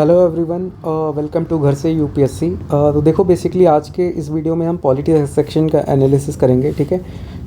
Hello everyone, welcome to घर से UPSC. तो देखो बेसिकली आज के इस वीडियो में हम पॉलिटी सेक्शन का एनालिसिस करेंगे। ठीक है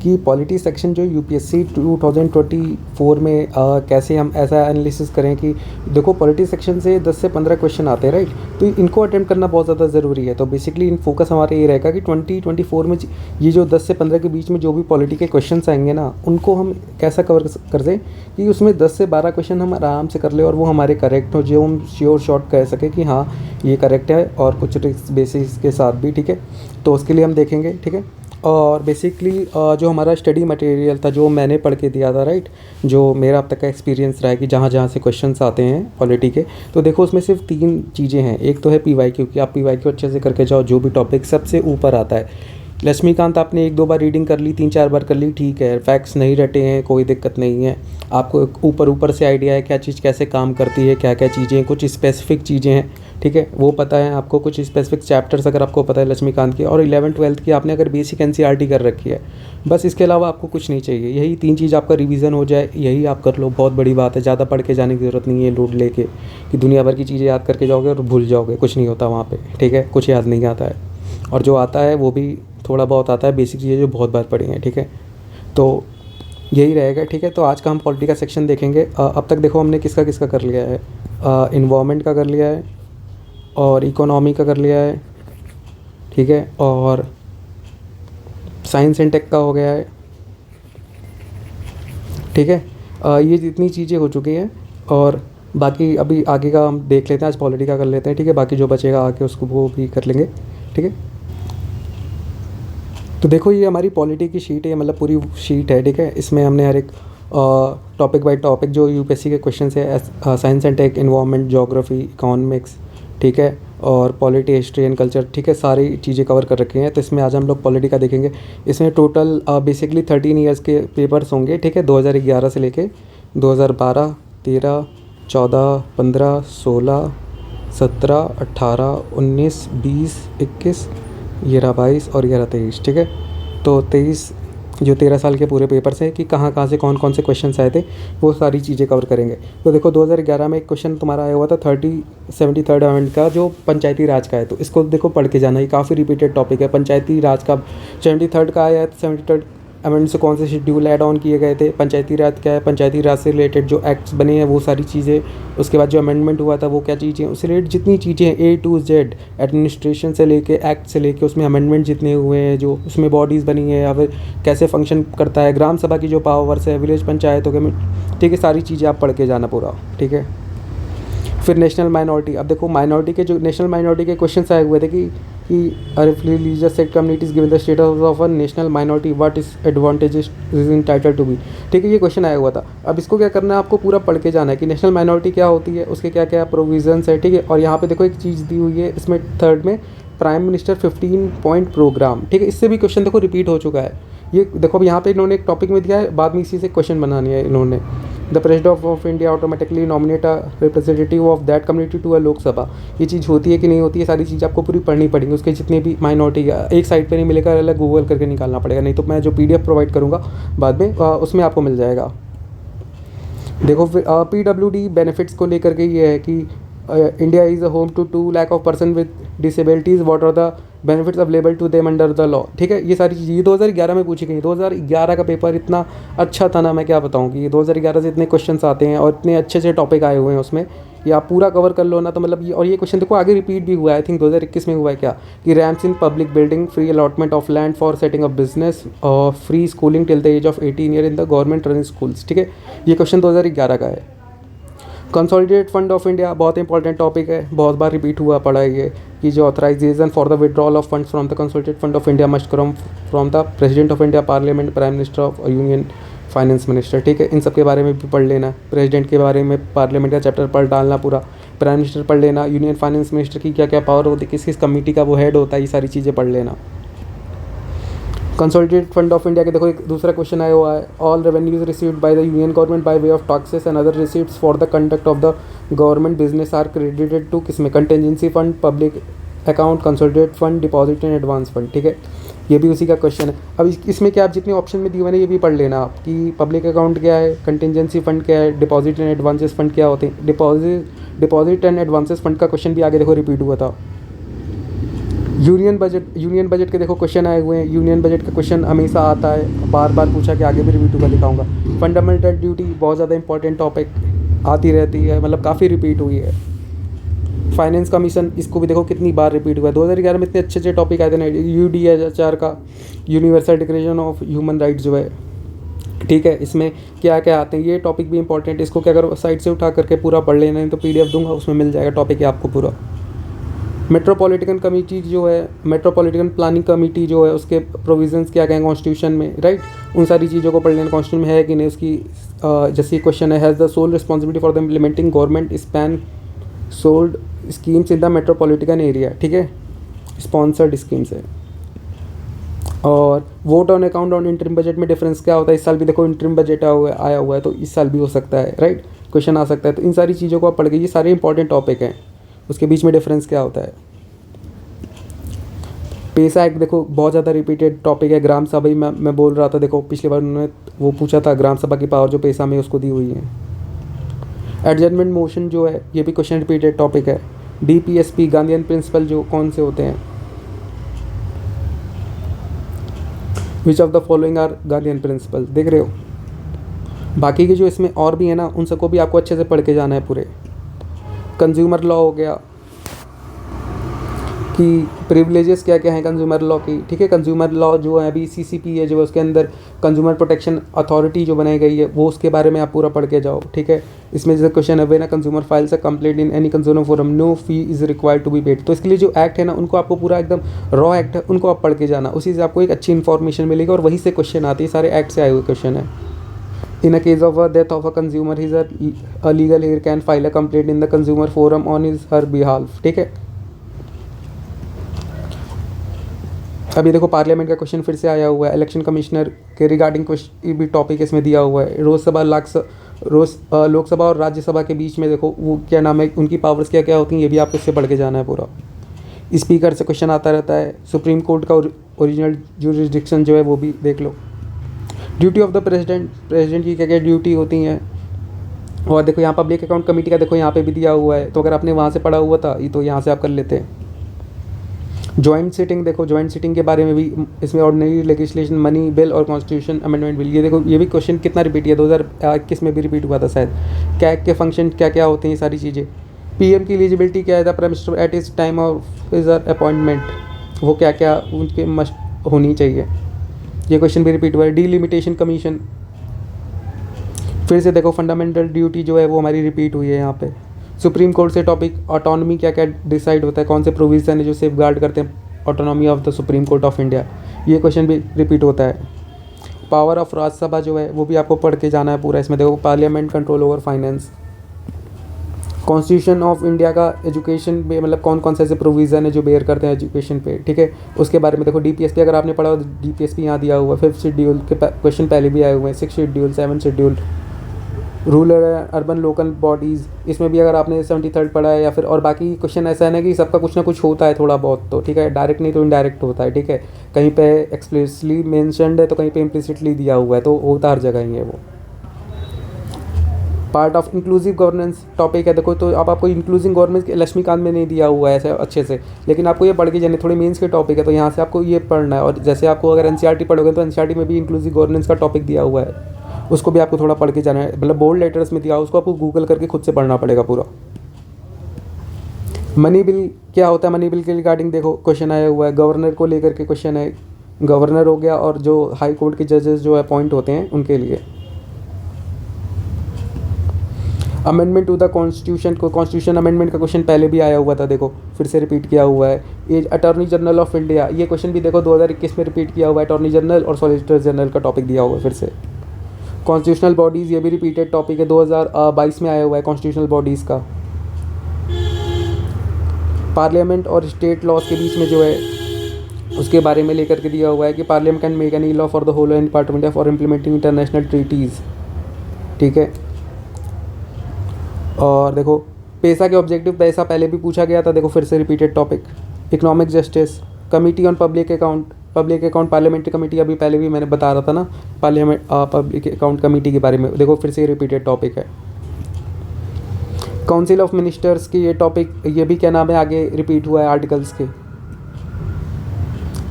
कि पॉलिटी सेक्शन जो यूपीएससी 2024 में कैसे हम ऐसा एनालिसिस करें कि देखो पॉलिटी सेक्शन से 10 से 15 क्वेश्चन आते हैं, राइट। तो इनको अटेम्प्ट करना बहुत ज़्यादा ज़रूरी है। तो बेसिकली इन फोकस हमारा ये रहेगा कि 2024 में ये जो 10 से 15 के बीच में जो भी पॉलिटी के क्वेश्चन आएंगे ना, उनको हम कैसा कवर कर दें कि उसमें 10 से 12 क्वेश्चन हम आराम से कर ले और वो हमारे करेक्ट हो, जो हम श्योर शॉर्ट कह सकें कि हाँ ये करेक्ट है, और कुछ ट्रिक्स बेसिस के साथ भी। ठीक है, तो उसके लिए हम देखेंगे। ठीक है, और बेसिकली जो हमारा स्टडी मटेरियल था जो मैंने पढ़ के दिया था, राइट, जो मेरा अब तक का एक्सपीरियंस रहा है कि जहाँ जहाँ से क्वेश्चंस आते हैं पॉलिटी के, तो देखो उसमें सिर्फ 3 चीज़ें हैं। एक तो है पीवाईक्यू कि आप पीवाईक्यू अच्छे से करके जाओ, जो भी टॉपिक सबसे ऊपर आता है। लक्ष्मीकांत आपने 1-2 बार रीडिंग कर ली, 3-4 बार कर ली, ठीक है, फैक्ट्स नहीं रटे हैं, कोई दिक्कत नहीं है। आपको ऊपर ऊपर से आइडिया है क्या चीज़ कैसे काम करती है, क्या क्या चीज़ें, कुछ स्पेसिफिक चीज़ें हैं, ठीक है, वो पता है आपको। कुछ स्पेसिफिक चैप्टर्स अगर आपको पता है लक्ष्मीकांत के, और 11th-12th की आपने अगर बेसिक एनसीईआरटी कर रखी है, बस इसके अलावा आपको कुछ नहीं चाहिए। यही 3 चीज़ आपका रिवीजन हो जाए, यही आप कर लो, बहुत बड़ी बात है। ज़्यादा पढ़ के जाने की ज़रूरत नहीं है लोड लेके कि दुनिया भर की चीज़ें याद करके जाओगे और भूल जाओगे, कुछ नहीं होता वहाँ पर। ठीक है, कुछ याद नहीं आता है, और जो आता है वो भी थोड़ा बहुत आता है, बेसिक चीज़ें जो बहुत बार पढ़ी हैं। ठीक है, तो यही रहेगा। ठीक है, तो आज का हम पॉलिटी का सेक्शन देखेंगे। अब तक देखो हमने किसका किसका कर लिया है। इन्वायरमेंट का कर लिया है, और इकोनॉमी का कर लिया है, ठीक है, और साइंस एंड टेक का हो गया है। ठीक है, ये जितनी चीज़ें हो चुकी हैं, और बाकी अभी आगे का हम देख लेते हैं। आज पॉलिटी का कर लेते हैं, ठीक है, बाकी जो बचेगा आके उसको वो भी कर लेंगे। ठीक है, तो देखो ये हमारी पॉलिटी की शीट है, मतलब पूरी शीट है। ठीक है, इसमें हमने हर एक टॉपिक बाय टॉपिक जो यूपीएससी के क्वेश्चन है, science and tech, environment, geography, economics, ठीक है, और पॉलिटी, हिस्ट्री एंड कल्चर, ठीक है, सारी चीज़ें कवर कर रखी हैं। तो इसमें आज हम लोग पॉलिटी का देखेंगे। इसमें टोटल बेसिकली 13 ईयर्स के पेपर्स होंगे। ठीक है, 2011 से लेके 2012, 13, 14, 15, 16, 17, 18, 19, 20, 21, ये रहा 22 और ये रहा 23। ठीक है, तो 23 जो 13 साल के पूरे पेपर्स हैं कि कहाँ कहाँ से कौन कौन से क्वेश्चन आए थे, वो सारी चीज़ें कवर करेंगे। तो देखो 2011 में एक क्वेश्चन तुम्हारा आया हुआ था 73rd अमेंडमेंट का, जो पंचायती राज का है। तो इसको देखो पढ़ के जाना, ये काफ़ी रिपीटेड टॉपिक है। पंचायती राज का 73rd का आया है, 73rd अमेंडमेंट से कौन से शेड्यूल ऐड ऑन किए गए थे, पंचायती राज क्या है, पंचायती राज से रिलेटेड जो एक्ट्स बने हैं वो सारी चीज़ें, उसके बाद जो अमेंडमेंट हुआ था वो क्या चीज़ें, उससे रिलेटेड जितनी चीज़ें हैं A to Z, एडमिनिस्ट्रेशन से लेके एक्ट से लेके उसमें अमेंडमेंट जितने हुए हैं, जो उसमें बॉडीज़ बनी है या फिर कैसे फंक्शन करता है, ग्राम सभा की जो पावर्स है, विलेज पंचायत हो गए, ठीक है, सारी चीज़ें आप पढ़ के जाना पूरा। ठीक है, फिर नेशनल माइनॉरिटी। अब देखो माइनॉरिटी के जो नेशनल माइनॉरिटी के क्वेश्चन आए हुए थे कि religious sect communities given the status of a national minority, what is advantages is entitled to be. ठीक है, ये क्वेश्चन आया हुआ था। अब इसको क्या करना है, आपको पूरा पढ़ के जाना है कि नेशनल माइनॉरिटी क्या होती है, उसके क्या क्या प्रोविजंस है। ठीक है, और यहाँ पे देखो एक चीज़ दी हुई है इसमें 3rd में, प्राइम मिनिस्टर 15 पॉइंट प्रोग्राम। ठीक है, इससे भी क्वेश्चन देखो रिपीट हो चुका है। ये देखो अब यहाँ पे इन्होंने एक टॉपिक में दिया है, बाद में इसी से क्वेश्चन बनानी है इन्होंने। The president of India automatically nominate a representative of that community to a Lok Sabha. ये चीज़ होती है कि नहीं होती है, सारी चीज़ आपको पूरी पढ़नी पड़ेगी। उसके जितने भी माइनॉरिटी एक साइड पे नहीं मिलेगा, अलग गूगल करके निकालना पड़ेगा, नहीं तो मैं जो PDF प्रोवाइड करूँगा बाद में उसमें आपको मिल जाएगा। देखो फिर PWD बेनिफिट्स को लेकर के ये है कि India is a home to 2 lakh of person with disabilities, what are the benefits available to them under the law. ठीक है, ये सारी चीज़ें 2011 में पूछी गई। 2011 का पेपर इतना अच्छा था ना, मैं क्या बताऊँ कि 2011 से इतने क्वेश्चंस आते हैं और इतने अच्छे से टॉपिक आए हुए हैं उसमें, ये आप पूरा कवर कर लो ना, तो मतलब ये, और ये क्वेश्चन देखो आगे रिपीट भी हुआ है, आई थिंक 2021 में हुआ है क्या, कि ramps in public building, free allotment of land for setting up business, और free schooling till the age of 18 year in the government run schools. ठीक है, ये क्वेश्चन 2011 का है। कंसोलिडेटेड फंड ऑफ इंडिया बहुत इंपॉर्टेंट टॉपिक है, बहुत बार repeat हुआ पड़ा है ये, कि जो authorization for the withdrawal of funds from the consolidated fund of India must come from the president of India, parliament, prime minister of union, finance minister. ठीक है, इन सब के बारे में भी पढ़ लेना। प्रेसिडेंट के बारे में पार्लियामेंट का चैप्टर पढ़ डालना पूरा, प्राइम मिनिस्टर पढ़ लेना, यूनियन फाइनेंस मिनिस्टर की क्या क्या पावर होती है, किस किस कमेटी का वो हेड होता है, ये सारी चीज़ें पढ़ लेना। कंसोलिडेटेड फंड ऑफ इंडिया के देखो एक दूसरा क्वेश्चन आया हुआ है, all revenues received by the union government by way of taxes and other receipts for the conduct of the government business are credited to किसमें, contingency fund, public account, consolidated fund, deposit and advance fund. ठीक है, ये भी उसी का question है। अब इसमें क्या आप जितने ऑप्शन में दिए हुए हैं ये भी पढ़ लेना आप, कि पब्लिक अकाउंट क्या है, कंटेंजेंसी फंड क्या है, डिपॉजिट एंड एडवांसेस फंड क्या होते हैं। डिपॉजिट एंड एडवांसेस फंड का क्वेश्चन भी आगे देखो रिपीट हुआ था। यूनियन बजट के देखो क्वेश्चन आए हुए हैं। यूनियन बजट का क्वेश्चन हमेशा आता है, बार बार पूछा कि आगे भी रिपीट होगा, दिखाऊंगा। फंडामेंटल ड्यूटी बहुत ज़्यादा इंपॉर्टेंट टॉपिक आती रहती है, मतलब काफ़ी रिपीट हुई है। फाइनेंस कमीशन, इसको भी देखो कितनी बार रिपीट हुआ है। 2011 में इतने अच्छे अच्छे टॉपिक आए थे ना, UDHR का, universal declaration of human rights जो है, ठीक है, इसमें क्या क्या आते हैं, ये टॉपिक भी इंपॉर्टेंट है। इसको क्या करो, साइट से उठा करके पूरा पढ़ लेना, नहीं तो PDF दूंगा, उसमें मिल जाएगा टॉपिक है आपको पूरा। मेट्रोपॉलिटन कमेटी जो है, मेट्रोपॉलिटन प्लानिंग कमेटी जो है, उसके प्रोविजंस क्या क्या हैं कॉन्स्टिट्यूशन में, राइट, उन सारी चीज़ों को पढ़ लेना, कॉन्स्टिट्यूशन में है कि नहीं उसकी। जैसे क्वेश्चन है, has the sole responsibility for the implementing government span sold schemes in the metropolitan area, ठीक है, स्पॉन्सर्ड स्कीम्स है। और vote on account on interim budget में डिफरेंस क्या होता है, इस साल भी देखो इंटरिम बजट आया हुआ है, तो इस साल भी हो सकता है, राइट, क्वेश्चन आ सकता है। तो इन सारी चीज़ों को आप पढ़ के, ये सारे इंपॉर्टेंट टॉपिक हैं, उसके बीच में डिफरेंस क्या होता है। पेसा एक्ट देखो बहुत ज़्यादा रिपीटेड टॉपिक है। ग्राम सभा ही मैं बोल रहा था, देखो पिछली बार उन्होंने वो पूछा था, ग्राम सभा की पावर जो पेसा में उसको दी हुई है। एडजर्नमेंट मोशन जो है, ये भी क्वेश्चन रिपीटेड टॉपिक है। DPSP गांधीयन प्रिंसिपल जो कौन से होते हैं, which of the following are Gandhian principle, देख रहे हो। बाकी के जो इसमें और भी है ना, उन सबको भी आपको अच्छे से पढ़ के जाना है पूरे। कंज्यूमर लॉ हो गया कि प्रिविलेजेस क्या क्या हैं कंज्यूमर लॉ की, ठीक है। कंज्यूमर लॉ जो है अभी CCP है जो है, उसके अंदर कंज्यूमर प्रोटेक्शन अथॉरिटी जो बनाई गई है, वो उसके बारे में आप पूरा पढ़ के जाओ, ठीक है। इसमें जैसे क्वेश्चन है, ना consumer files a complaint in any consumer forum, no fee is required to be paid. तो इसके लिए जो एक्ट है ना, उनको आपको पूरा एकदम रॉ एक्ट है, उनको आप पढ़ के जाना, उसी से आपको एक अच्छी इन्फॉर्मेशन मिलेगी और वहीं से क्वेश्चन आती है, सारे एक्ट से आए हुए क्वेश्चन है। In a case of a death of a consumer, his a legal heir can file a complaint in the consumer forum on his her behalf, ठीक है। अभी देखो पार्लियामेंट का क्वेश्चन फिर से आया हुआ है, इलेक्शन कमिश्नर के रिगार्डिंग क्वेश्चन भी टॉपिक इसमें दिया हुआ है। लोकसभा और राज्यसभा के बीच में देखो वो क्या नाम है, उनकी पावर्स क्या क्या होती हैं, ये भी आपको इससे पढ़ के जाना है पूरा। स्पीकर से क्वेश्चन आता रहता है। सुप्रीम कोर्ट का ओरिजिनल जुरिस्डिक्शन जो है वो भी देख लो। ड्यूटी ऑफ द प्रेसिडेंट की क्या क्या ड्यूटी होती हैं। और देखो यहाँ पब्लिक अकाउंट कमेटी का देखो यहाँ पे भी दिया हुआ है, तो अगर आपने वहाँ से पढ़ा हुआ था ये तो यहाँ से आप कर लेते हैं। जॉइंट सिटिंग देखो, जॉइंट सिटिंग के बारे में भी इसमें ऑर्डिनरी लेजिस्लेशन, मनी बिल और कॉन्स्टिट्यूशन अमेंडमेंट बिल, ये देखो ये भी क्वेश्चन कितना रिपीट किया, 2021 में भी रिपीट हुआ था शायद। कैग के फंक्शन क्या क्या होते हैं, ये सारी चीज़ें। PM की एलिजिबिलिटी क्या है, the prime minister eight is time of his appointment, वो क्या क्या उनके मस्ट होनी चाहिए, ये क्वेश्चन भी रिपीट हुआ है। डीलिमिटेशन कमीशन, फिर से देखो फंडामेंटल ड्यूटी जो है वो हमारी रिपीट हुई है यहाँ पे। सुप्रीम कोर्ट से टॉपिक ऑटोनॉमी क्या क्या डिसाइड होता है, कौन से प्रोविजन है जो सेफ गार्ड करते हैं autonomy of the Supreme Court of India, ये क्वेश्चन भी रिपीट होता है। पावर ऑफ राज्यसभा जो है वो भी आपको पढ़ के जाना है पूरा। इसमें देखो parliament control over finance. Constitution of India का एजुकेशन पे मतलब कौन कौन से ऐसे प्रोविज़न है जो बेयर करते हैं एजुकेशन पे, ठीक है, उसके बारे में देखो। DPSP अगर आपने पढ़ा हो तो DPSP यहाँ दिया हुआ है। 5th शेड्यूल के क्वेश्चन पहले भी आए हुए हैं। 6th schedule, 7th schedule, rural urban local bodies, इसमें भी अगर आपने 73rd पढ़ा है या फिर, और बाकी क्वेश्चन ऐसा है ना कि सबका कुछ ना कुछ होता है थोड़ा बहुत, तो ठीक है, डायरेक्ट नहीं तो इनडायरेक्ट होता है, ठीक है। कहीं पे एक्सप्लिसिटली मेंशन्ड है तो कहीं पे इम्प्लिसिटली दिया हुआ है, तो होता हर जगह ही है वो। Part of inclusive governance topic है देखो, तो अब आपको इंक्लूसिव गवर्नेंस लक्ष्मीकांत में नहीं दिया हुआ है ऐसे अच्छे से, लेकिन आपको ये पढ़ के जाने, थोड़ी मेंस के टॉपिक है तो यहाँ से आपको ये पढ़ना है। और जैसे आपको अगर NCERT पढ़ोगे तो NCERT में भी इंक्लूसिव गवर्नेंस का टॉपिक दिया हुआ है, उसको भी आपको थोड़ा पढ़ के जाना है, मतलब बोल्ड लेटर्स में दिया, उसको आपको गूगल करके खुद से पढ़ना पड़ेगा पूरा। मनी बिल क्या होता है, मनी बिल के रिगार्डिंग देखो क्वेश्चन आया हुआ है। गवर्नर को लेकर के क्वेश्चन है, गवर्नर हो गया और जो हाई कोर्ट के जजेस जो अपॉइंट होते हैं उनके लिए। अमेंडमेंट टू द कॉन्स्टिट्यूशन को, कॉन्स्टिट्यूशन अमेंडमेंट का क्वेश्चन पहले भी आया हुआ था, देखो फिर से रिपीट किया हुआ है। As attorney general of India, ये क्वेश्चन भी देखो 2021 में रिपीट किया हुआ है। अटॉर्नी जनरल और सॉलिसिटर जनरल का टॉपिक दिया हुआ है फिर से। कॉन्स्टिट्यूशनल बॉडीज़, ये भी रिपीटेड टॉपिक है, 2022 में आया हुआ है कॉन्स्टिट्यूशनल बॉडीज़ का। पार्लियामेंट और स्टेट लॉज के बीच में जो है उसके बारे में लेकर के दिया हुआ है कि parliament can make any law for the whole and part of India for implementing international treaties, ठीक है। और देखो पैसा के ऑब्जेक्टिव, पैसा पहले भी पूछा गया था, देखो फिर से repeated topic. Economic justice, committee on public account, public account parliamentary committee, अभी पहले भी मैंने बता रहा था ना पार्लियामेंट पब्लिक अकाउंट कमेटी के बारे में, देखो फिर से रिपीटेड टॉपिक है। काउंसिल ऑफ मिनिस्टर्स की ये टॉपिक, ये भी क्या नाम है आगे रिपीट हुआ है आर्टिकल्स के।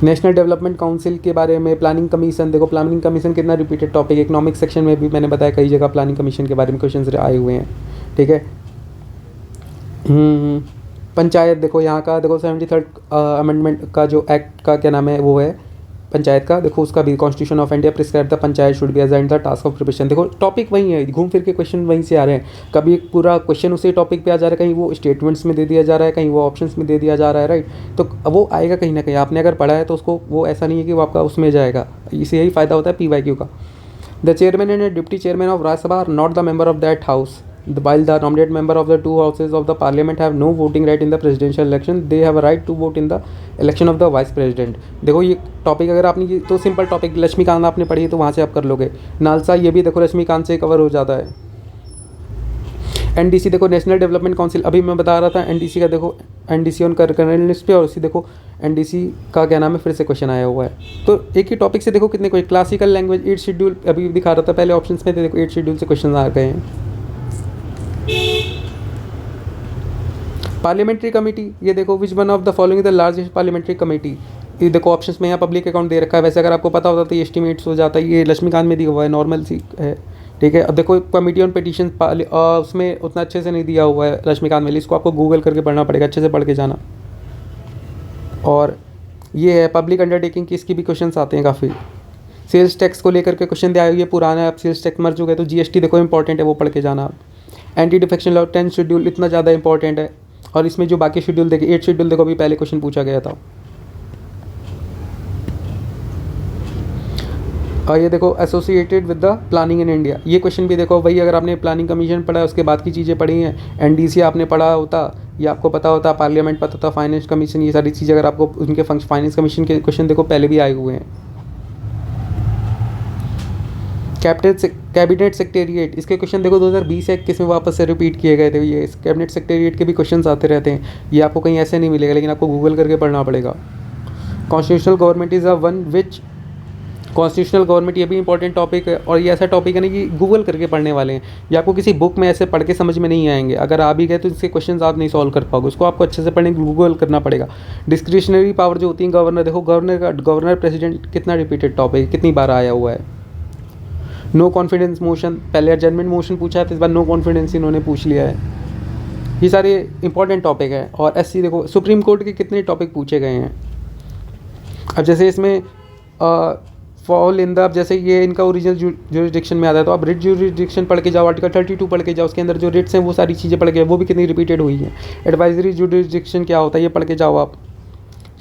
नेशनल डेवलपमेंट काउंसिल के बारे में, प्लानिंग कमीशन, देखो प्लानिंग कमीशन कितना रिपीटेड टॉपिक, इकोनॉमिक सेक्शन में भी मैंने बताया कई जगह प्लानिंग कमीशन के बारे में क्वेश्चन आए हुए हैं, ठीक है। पंचायत, देखो यहाँ का देखो 73rd अमेंडमेंट का जो एक्ट का क्या नाम है वो है पंचायत का, देखो उसका भी constitution of India prescribe the panchayat should be assigned the task of preparation. देखो टॉपिक वही है, घूम फिर के क्वेश्चन वहीं से आ रहे हैं, कभी पूरा क्वेश्चन उसी टॉपिक पे आ जा रहा है, कहीं वो स्टेटमेंट्स में दे दिया जा रहा है, कहीं वो ऑप्शंस में दे दिया जा रहा है, राइट। तो वो आएगा कहीं ना कहीं, आपने अगर पढ़ा है तो उसको वो ऐसा नहीं है कि वो आपका उसमें जाएगा, इसे यही फ़ायदा होता है PYQ का। The chairman and deputy chairman of Rajya Sabha are not the member of that house while the nominated member of the two houses of the parliament have no voting right in the presidential election, they have a right to vote in the election of the vice president। देखो ये topic अगर आपने ये तो simple topic Laxmikant आपने पढ़ी है तो वहाँ से आप कर लोगे। नालसा ये भी देखो लक्ष्मीकांत से कवर हो जाता है। NDC देखो नेशनल डेवलपमेंट काउंसिल, अभी मैं बता रहा था NDC का, देखो NDC ऑन करंट लिस्ट पे, और उसी देखो NDC का क्या नाम है फिर से क्वेश्चन आया हुआ है। तो एक ही टॉपिक से देखो कितने कोई क्लासिकल लैंग्वेज 8 शेड्यूल अभी दिखा रहा था पहले ऑप्शंस में, देखो 8 शेड्यूल से क्वेश्चन आ गए हैं। पार्लियामेंट्री कमेटी, ये देखो which one of the following the largest parliamentary committee, ये देखो ऑप्शंस में यहाँ पब्लिक अकाउंट दे रखा है, वैसे अगर आपको पता होता तो ये एस्टिमेट्स हो जाता है, ये लक्ष्मीकांत में दिया हुआ है, नॉर्मल सी है, ठीक है। अब देखो कमेटी ऑन पिटीशन उसमें उतना अच्छे से नहीं दिया हुआ है लक्ष्मीकांत में, इसको आपको गूगल करके पढ़ना पड़ेगा, अच्छे से पढ़ के जाना। और ये है पब्लिक अंडरटेकिंग की, इसकी भी क्वेश्चन आते हैं काफ़ी। सेल्स टैक्स को लेकर के क्वेश्चन दिया, ये पुराना है, अब सेल्स टैक्स मर चुके हैं, तो GST देखो इंपॉर्टेंट है, वो पढ़ के जाना। एंटी डिफेक्शन लॉ 10 शेड्यूल इतना ज़्यादा इंपॉर्टेंट है, और इसमें जो बाकी शेड्यूल देखे 8 शेड्यूल देखो अभी पहले क्वेश्चन पूछा गया था। और ये देखो associated with the planning in India, ये क्वेश्चन भी देखो वही, अगर आपने प्लानिंग कमीशन पढ़ा है उसके बाद की चीज़ें पढ़ी हैं, NDC आपने पढ़ा होता, ये आपको पता होता, पार्लियामेंट पता था, फाइनेंस कमीशन, ये सारी चीज़ें अगर आपको उनके फाइनेंस कमीशन के क्वेश्चन देखो पहले भी आए हुए हैं। कैबिनेट सेक्रेटेरिएट, इसके क्वेश्चन देखो 2020 या 21 में वापस से रिपीट किए गए थे, ये कैबिनेट सेक्रेटेरिएट के भी क्वेश्चंस आते रहते हैं, ये आपको कहीं ऐसे नहीं मिलेगा, लेकिन आपको गूगल करके पढ़ना पड़ेगा। Constitutional government is a one which, constitutional government ये भी इंपॉर्टेंट टॉपिक है, और ये ऐसा टॉपिक है ना कि गूगल करके पढ़ने वाले हैं, ये आपको किसी बुक में ऐसे पढ़ के समझ में नहीं आएंगे, अगर आ भी गए तो इसके क्वेश्चन आप नहीं सॉल्व कर पाओगे, उसको आपको अच्छे से पढ़ने गूगल करना पड़ेगा। डिस्क्रिशनरी पावर जो होती है गवर्नर, देखो गवर्नर प्रेसिडेंट कितना रिपीटेड टॉपिक, कितनी बार आया हुआ है। नो कॉन्फिडेंस मोशन, पहले एडजर्नमेंट मोशन पूछा है तो इस बार नो कॉन्फिडेंस इन्होंने पूछ लिया है। ये सारे इंपॉर्टेंट टॉपिक है। और SC देखो सुप्रीम कोर्ट के कितने टॉपिक पूछे गए हैं। अब जैसे इसमें फॉल इन द, जैसे ये इनका ओरिजिनल ज्यूरिसडिक्शन में आता है, तो आप रिट ज्यूरिसडिक्शन पढ़ के जाओ, आर्टिकल 32 पढ़ के जाओ, उसके अंदर जो रिट्स हैं वो सारी चीज़ें पढ़ के, वो भी कितनी रिपीटेड हुई हैं। एडवाइजरी ज्यूरिसडिक्शन क्या होता है ये पढ़ के जाओ आप।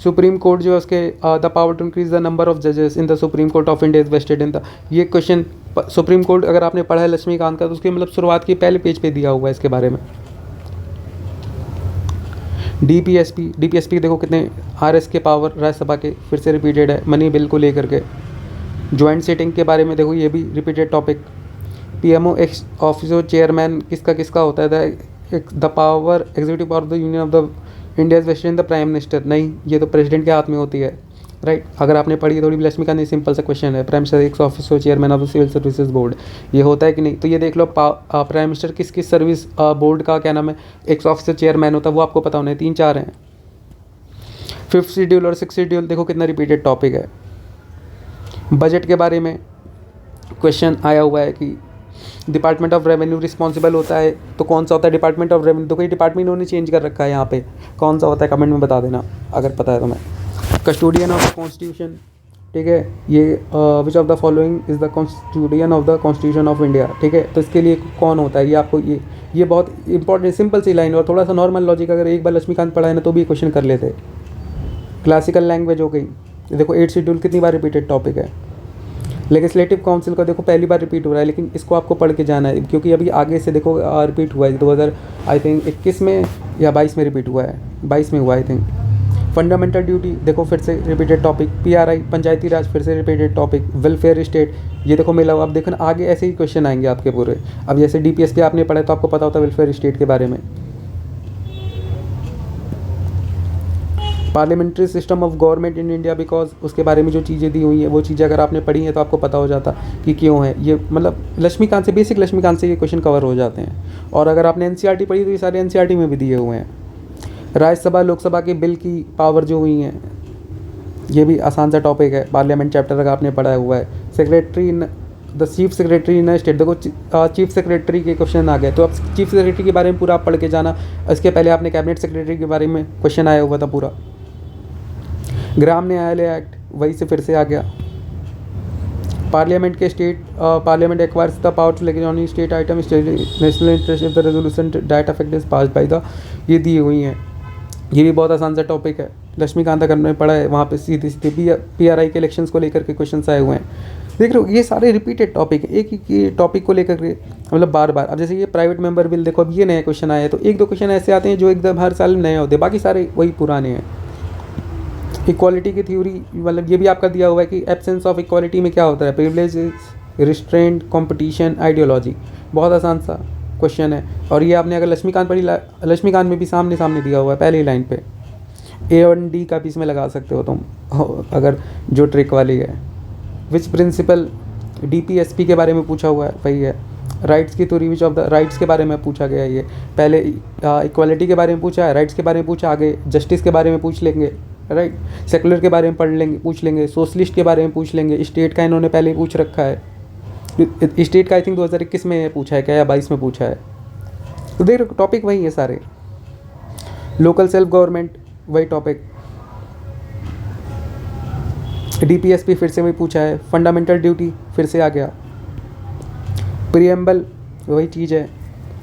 सुप्रीम कोर्ट जो है उसके the power to increase the number of जजेस in the Supreme Court of India is vested in the, ये क्वेश्चन सुप्रीम कोर्ट अगर आपने पढ़ा है लक्ष्मीकांत का तो उसके मतलब शुरुआत के पहले पेज पे दिया हुआ है इसके बारे में। DPSP देखो कितने RS के पावर राज्यसभा के फिर से रिपीटेड है, मनी बिल को लेकर के। ज्वाइंट सीटिंग के बारे में देखो ये भी repeated topic. PMO ex officer chairman किसका होता है, the power executive power of the union of the India is vested in the prime minister, नहीं ये तो प्रेसिडेंट के हाथ में होती है, राइट। अगर आपने पढ़ी है थोड़ी भी लक्ष्मीकांत, नहीं सिंपल सा क्वेश्चन है। Prime minister ex officer chairman of the civil services board, ये होता है कि नहीं, तो ये देख लो प्राइम मिनिस्टर किस सर्विस बोर्ड का क्या नाम है एक्स ऑफिसर चेयरमैन होता है, वो आपको पता होना है, 3-4 हैं। 5th शेड्यूल और 6th शेड्यूल देखो कितना रिपीटेड टॉपिक है। बजट के बारे में क्वेश्चन आया हुआ है कि डिपार्टमेंट ऑफ रेवेन्यू रिस्पॉन्सिबल होता है, तो कौन सा होता है डिपार्टमेंट ऑफ रेवेन्यू, तो कोई डिपार्टमेंट इन्होंने चेंज कर रखा है यहाँ पे, कौन सा होता है कमेंट में बता देना अगर पता है तो। मैं कस्टोडियन ऑफ द कॉन्स्टिट्यूशन, ठीक है, ये विच of the following is the custodian of the constitution of India, ठीक है, तो इसके लिए कौन होता है, ये आपको ये बहुत इंपॉर्टेंट सिंपल सी लाइन और थोड़ा सा नॉर्मल लॉजिक, अगर एक बार लक्ष्मीकांत पढ़ा है ना तो भी क्वेश्चन कर लेते। क्लासिकल लैंग्वेज हो गई, देखो 8 शेड्यूल कितनी बार रिपीटेड टॉपिक है। लेजिस्लेटिव काउंसिल का देखो पहली बार रिपीट हो रहा है, लेकिन इसको आपको पढ़ के जाना है क्योंकि अभी आगे से देखो रिपीट हुआ है 2000 आई थिंक 21 में या 22 में रिपीट हुआ है, 22 में हुआ आई थिंक। फंडामेंटल ड्यूटी देखो फिर से रिपीटेड टॉपिक। PRI पंचायती राज फिर से रिपीटेड टॉपिक। वेलफेयर स्टेट ये देखो मिला हुआ, अब देखो ना आगे ऐसे ही क्वेश्चन आएंगे आपके पूरे। अब जैसे DPSP आपने पढ़ा तो आपको पता होता है वेलफेयर स्टेट के बारे में। Parliamentary system of government in India, because उसके बारे में जो चीज़ें दी हुई हैं वो चीज़ें अगर आपने पढ़ी हैं तो आपको पता हो जाता कि क्यों है ये, मतलब लक्ष्मीकांत से, बेसिक लक्ष्मीकांत से ये क्वेश्चन कवर हो जाते हैं। और अगर आपने एनसीईआरटी पढ़ी तो ये सारे एनसीईआरटी में भी दिए हुए हैं। राज्यसभा लोकसभा के बिल की पावर जो हुई हैं, ये भी आसान सा टॉपिक है, पार्लियामेंट चैप्टर अगर आपने पढ़ा हुआ है। Secretary the chief secretary in state, देखो चीफ सेक्रेटरी के क्वेश्चन आ गए, तो अब चीफ सेक्रेटरी के बारे में पूरा आप पढ़ के जाना। इसके पहले आपने कैबिनेट सेक्रेटरी के बारे में क्वेश्चन आया हुआ था पूरा। ग्राम न्यायालय एक्ट वही से फिर से आ गया। पार्लियामेंट के state parliament acquires the power to legislate on state item state national interest if the resolution that affect is passed by the, ये दी हुई हैं। ये भी बहुत आसान सा टॉपिक है, लक्ष्मीकांत अगर हमने पढ़ा है वहाँ पे सीधे सीधे पीआरआई के इलेक्शंस को लेकर के क्वेश्चंस आए हुए हैं। देख रहे हो ये सारे रिपीटेड टॉपिक है, एक ही टॉपिक को लेकर के मतलब बार बार। अब जैसे ये प्राइवेट मेंबर बिल देखो, अब ये नए क्वेश्चन आए हैं, तो एक दो क्वेश्चन ऐसे आते हैं जो एकदम हर साल नए होते हैं, बाकी सारे वही पुराने हैं। इक्वालिटी की थ्योरी, मतलब ये भी आपका दिया हुआ है कि एब्सेंस ऑफ इक्वालिटी में क्या होता है, प्रिविलेज, रिस्ट्रेंट, कंपटीशन, आइडियोलॉजी। बहुत आसान सा क्वेश्चन है। और ये आपने अगर लक्ष्मीकांत पढ़ी, लक्ष्मीकांत में भी सामने सामने दिया हुआ है पहली लाइन पे। ए और डी का भी इसमें लगा सकते हो तुम अगर जो ट्रिक वाली है। विच प्रिंसिपल, डीपीएसपी के बारे में पूछा हुआ है, वही है। राइट्स की theory, which of the rights के बारे में पूछा गया है। ये पहले इक्वालिटी के बारे में पूछा है, राइट्स के बारे में पूछा, आगे जस्टिस के बारे में पूछ लेंगे, राइट। सेकुलर के बारे में पढ़ लेंगे, पूछ लेंगे, सोशलिस्ट के बारे में पूछ लेंगे, स्टेट का इन्होंने पहले ही पूछ रखा है। स्टेट का आई थिंक 2021 में पूछा है क्या, या 22 में पूछा है। तो देख टॉपिक वही है सारे। लोकल सेल्फ गवर्नमेंट वही टॉपिक। डीपीएसपी फिर से वही पूछा है। फंडामेंटल ड्यूटी फिर से आ गया। प्रीएम्बल वही चीज़ है,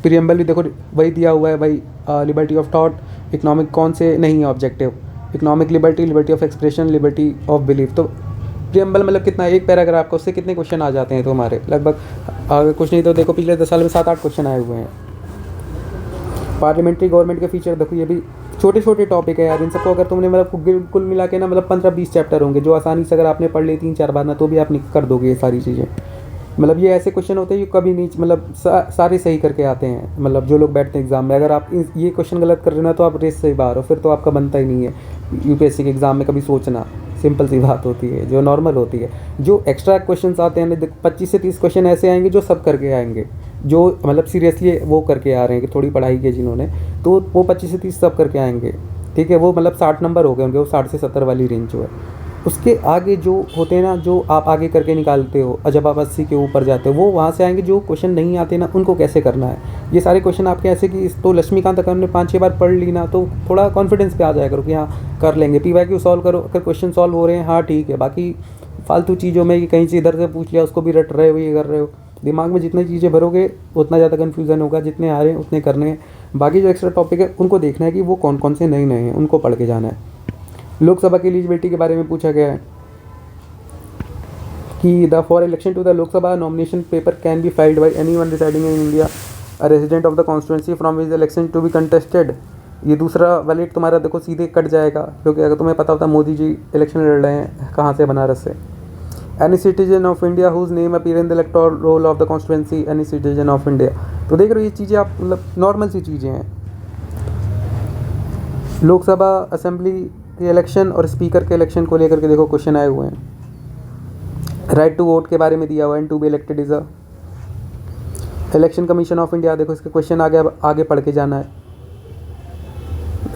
प्रीएम्बल भी देखो वही दिया हुआ है, वही लिबर्टी ऑफ थॉट, इकोनॉमिक कौन से नहीं है objective, economic liberty, liberty of expression, liberty of belief. तो प्रीएम्बल मतलब कितना, एक पैराग्राफ का, उससे कितने क्वेश्चन आ जाते हैं तो हमारे लगभग कुछ नहीं तो देखो पिछले 10 साल में 7-8 क्वेश्चन आए हुए हैं। पार्लियामेंट्री गवर्नमेंट के फीचर देखो, ये भी छोटे छोटे टॉपिक है यार। इन सबको अगर तुमने मतलब कुल मिला के ना मतलब 15-20 चैप्टर होंगे जो आसानी से अगर आपने पढ़ ली 3-4 बार ना, तो भी आप कर दोगे ये सारी चीज़ें। मतलब ये ऐसे क्वेश्चन होते हैं जो कभी नहीं मतलब सारे सही करके आते हैं। मतलब जो लोग बैठते हैं एग्जाम में, अगर आप ये क्वेश्चन गलत कर रहे हो ना तो आप रेस से ही बाहर हो, फिर तो आपका बनता ही नहीं है यूपीएससी के एग्ज़ाम में कभी सोचना। सिंपल सी बात होती है जो नॉर्मल होती है। जो एक्स्ट्रा क्वेश्चन आते हैं 25 से 30 क्वेश्चन ऐसे आएंगे जो सब करके आएंगे, जो मतलब सीरियसली वो करके आ रहे हैं कि थोड़ी पढ़ाई की जिन्होंने, तो वो 25 से 30 सब करके आएंगे, ठीक है। वो मतलब 60 नंबर हो गए उनके, वो 60 से 70 वाली रेंज जो है। उसके आगे जो होते हैं ना, जो आप आगे करके निकालते हो, और जब आप 80 के ऊपर जाते हो, वो वहाँ से आएंगे। जो क्वेश्चन नहीं आते ना, उनको कैसे करना है, ये सारे क्वेश्चन आपके ऐसे कि तो लक्ष्मीकांत अगर हमने 5-6 बार पढ़ ली ना, तो थोड़ा कॉन्फिडेंस पे आ जाया करो कि हाँ कर लेंगे। पीवाईक्यू सॉल्व करो, अगर क्वेश्चन सॉल्व हो रहे हैं हाँ ठीक है। बाकी फालतू चीज़ों में कि कहीं से इधर से पूछ लिया उसको भी रट रहे हो, ये कर रहे हो, दिमाग में जितनी चीज़ें भरोगे उतना ज़्यादा कन्फ्यूज़न होगा। जितने आ रहे हैं उतने करने हैं। बाकी जो एक्स्ट्रा टॉपिक है उनको देखना है कि वो कौन कौन से नए नए हैं, उनको पढ़ के जाना है। लोकसभा की एलिजिबिलिटी के बारे में पूछा गया है कि the for election to the Lok Sabha nomination paper can be filed by any one residing in India a resident of the constituency from which election to be contested. ये दूसरा वैलिड तुम्हारा देखो सीधे कट जाएगा, क्योंकि अगर तुम्हें पता होता मोदी जी इलेक्शन लड़ रहे हैं कहाँ से, बनारस से। Any citizen of India whose name appear in the electoral roll of the constituency, any citizen of India. तो देख रहे हो ये चीज़ें आप मतलब नॉर्मल सी चीज़ें हैं। लोकसभा असेंबली के इलेक्शन और स्पीकर के इलेक्शन को लेकर के देखो क्वेश्चन आए हुए हैं। राइट टू वोट के बारे में दिया हुआ है, and to be elected is a. Election commission of India देखो इसके क्वेश्चन आगे पढ़ के जाना है।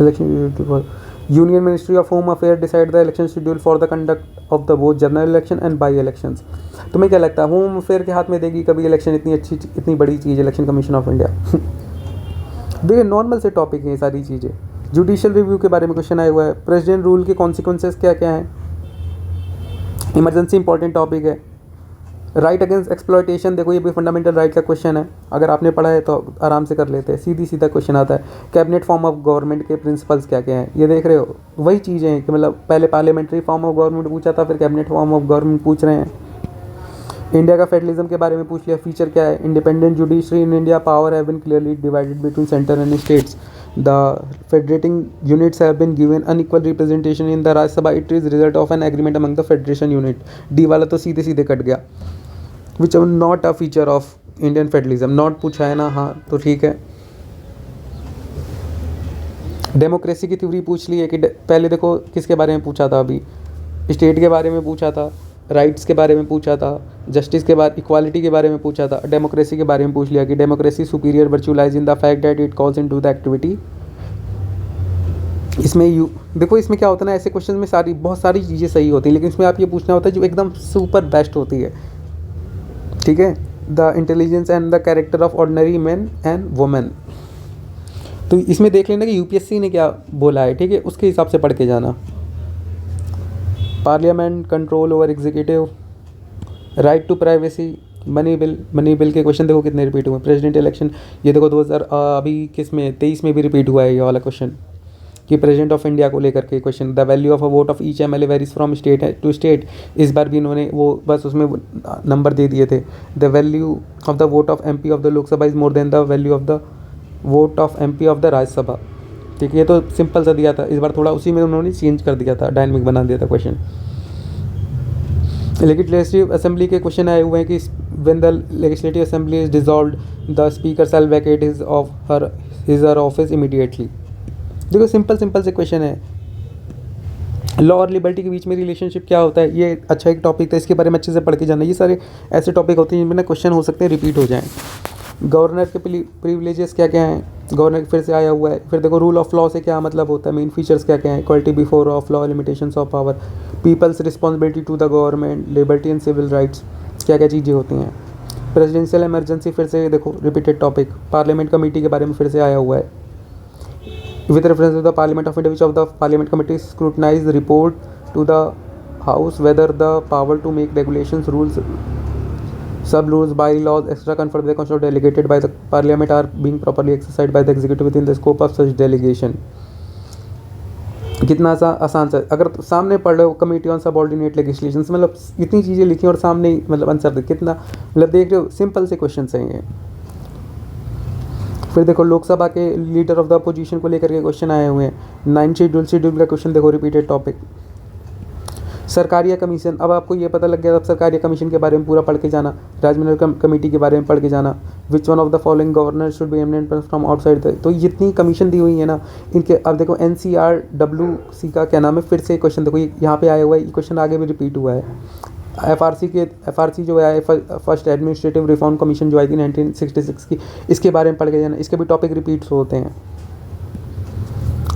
Election union ministry of home affair decide the election schedule for the conduct of the both general election and by elections. तुम्हें क्या लगता है होम अफेयर के हाथ में देगी कभी इलेक्शन? इतनी बड़ी चीज़ इलेक्शन कमीशन ऑफ इंडिया। देखिए नॉर्मल से टॉपिक हैं ये सारी चीज़ें। जुडिशियल रिव्यू के बारे में क्वेश्चन आया हुआ है। प्रेसिडेंट रूल के कॉन्सिक्वेंसेस क्या क्या हैं। इमरजेंसी इंपॉर्टेंट टॉपिक है। राइट अगेंस्ट एक्सप्लॉयटेशन देखो ये भी फंडामेंटल राइट का क्वेश्चन है, अगर आपने पढ़ा है तो आराम से कर लेते हैं। सीधा क्वेश्चन आता है। कैबिनेट फॉर्म ऑफ गवर्नमेंट के प्रिंसिपल्स क्या क्या हैं, ये देख रहे हो वही चीज़ें हैं कि मतलब पहले पार्लियामेंट्री फॉर्म ऑफ गवर्नमेंट पूछा था, फिर कैबिनेट फॉर्म ऑफ गवर्नमेंट पूछ रहे हैं। इंडिया का फेडरलिज्म के बारे में पूछ लिया, फीचर क्या है। Independent judiciary in India, power have been clearly divided between centre and states. The federating units have been given unequal representation in the Rajya Sabha. It is result of an agreement among the federation unit. D वाला तो सीधे cut गया। Which are not a feature of Indian federalism. Not पूछा है ना, हाँ तो ठीक है। डेमोक्रेसी की थ्योरी पूछ ली है कि पहले देखो किसके बारे में पूछा था, अभी स्टेट के बारे में पूछा था, राइट्स के बारे में पूछा था, जस्टिस के बारे, इक्वालिटी के बारे में पूछा था, डेमोक्रेसी के बारे में पूछ लिया कि democracy superior virtue lies in the fact that it calls in to the activity. इसमें यू देखो इसमें क्या होता है ना, ऐसे क्वेश्चन में बहुत सारी चीज़ें सही होती हैं, लेकिन इसमें आप ये पूछना होता है जो एकदम सुपर बेस्ट होती है, ठीक है। The intelligence and the character of ordinary man and women. तो इसमें देख लेना कि यूपीएससी ने क्या बोला है, ठीक है, उसके हिसाब से पढ़ के जाना। Parliament, control over executive, right to privacy, money bill के क्वेश्चन देखो कितने रिपीट हुए। प्रेसिडेंट इलेक्शन, ये देखो 2000 अभी किस में 23 में भी रिपीट हुआ है ये वाला क्वेश्चन कि प्रेसिडेंट ऑफ इंडिया को लेकर के question. The value of a vote of each MLA varies from state to state. इस बार भी इन्होंने वो बस उसमें नंबर दे दिए थे। The value of the vote of MP of the Lok Sabha is more than the value of the vote of MP of the Rajya Sabha, ठीक है। ये तो सिंपल सा दिया था, इस बार थोड़ा उसी में उन्होंने चेंज कर दिया था, डायनामिक बना दिया था क्वेश्चन। लेजिस्लेटिव असेंबली के क्वेश्चन आए हुए हैं कि when the legislative assembly is dissolved the speaker shall vacate his her office immediately. देखो सिंपल से क्वेश्चन है। लॉ और लिबर्टी के बीच में रिलेशनशिप क्या होता है, ये अच्छा एक टॉपिक था, इसके बारे में अच्छे से पढ़ के जाना। ये सारे ऐसे टॉपिक होते हैं जिनमें ना क्वेश्चन हो सकते हैं रिपीट हो जाएं। गवर्नर के प्रिविलेजेस क्या क्या हैं, गवर्नर फिर से आया हुआ है। फिर देखो रूल ऑफ लॉ से क्या मतलब होता है, मेन फीचर्स क्या क्या हैं, equality before of law, limitations of power, people's responsibility to the government, liberty and civil rights, क्या क्या चीज़ें होती हैं। प्रेसिडेंशियल इमरजेंसी फिर से देखो रिपीटेड टॉपिक। पार्लियामेंट कमेटी के बारे में फिर से आया हुआ है। With reference to the Parliament of India, which of the Parliament committee scrutinize the report to the House whether the power to make regulations, rules, sub-rules, bylaws, extra conferred by the Constitution or delegated by the Parliament are being properly exercised by the Executive within the scope of such delegation। कितना सा आसान सा, अगर सामने पढ़ रहे हो committee on subordinate legislation, मतलब इतनी चीज़ें लिखी और सामने मतलब आंसर कितना, मतलब देख रहे हो सिंपल से क्वेश्चन हैं ये। फिर देखो लोकसभा के लीडर ऑफ द अपोजिशन को लेकर के क्वेश्चन आए हुए हैं। 9 शेड्यूल का क्वेश्चन देखो रिपीटेड टॉपिक। सरकारिया कमीशन, अब आपको ये पता लग गया, अब सरकारिया कमीशन के बारे में पूरा पढ़ के जाना। राजमंडल कमेटी के बारे में पढ़ के जाना। Which one of the following governor should be eminent from outside. तो जितनी कमीशन दी हुई है ना इनके, अब देखो NCRWC का क्या नाम है, फिर से क्वेश्चन देखो यहाँ पे आया हुआ है, ये क्वेश्चन आगे भी रिपीट हुआ है। FRC जो है फर्स्ट एडमिनिस्ट्रेटिव रिफॉर्म कमीशन जो आई थी 1966 की, इसके बारे में पढ़ के जाना। इसके भी टॉपिक रिपीट्स होते हैं।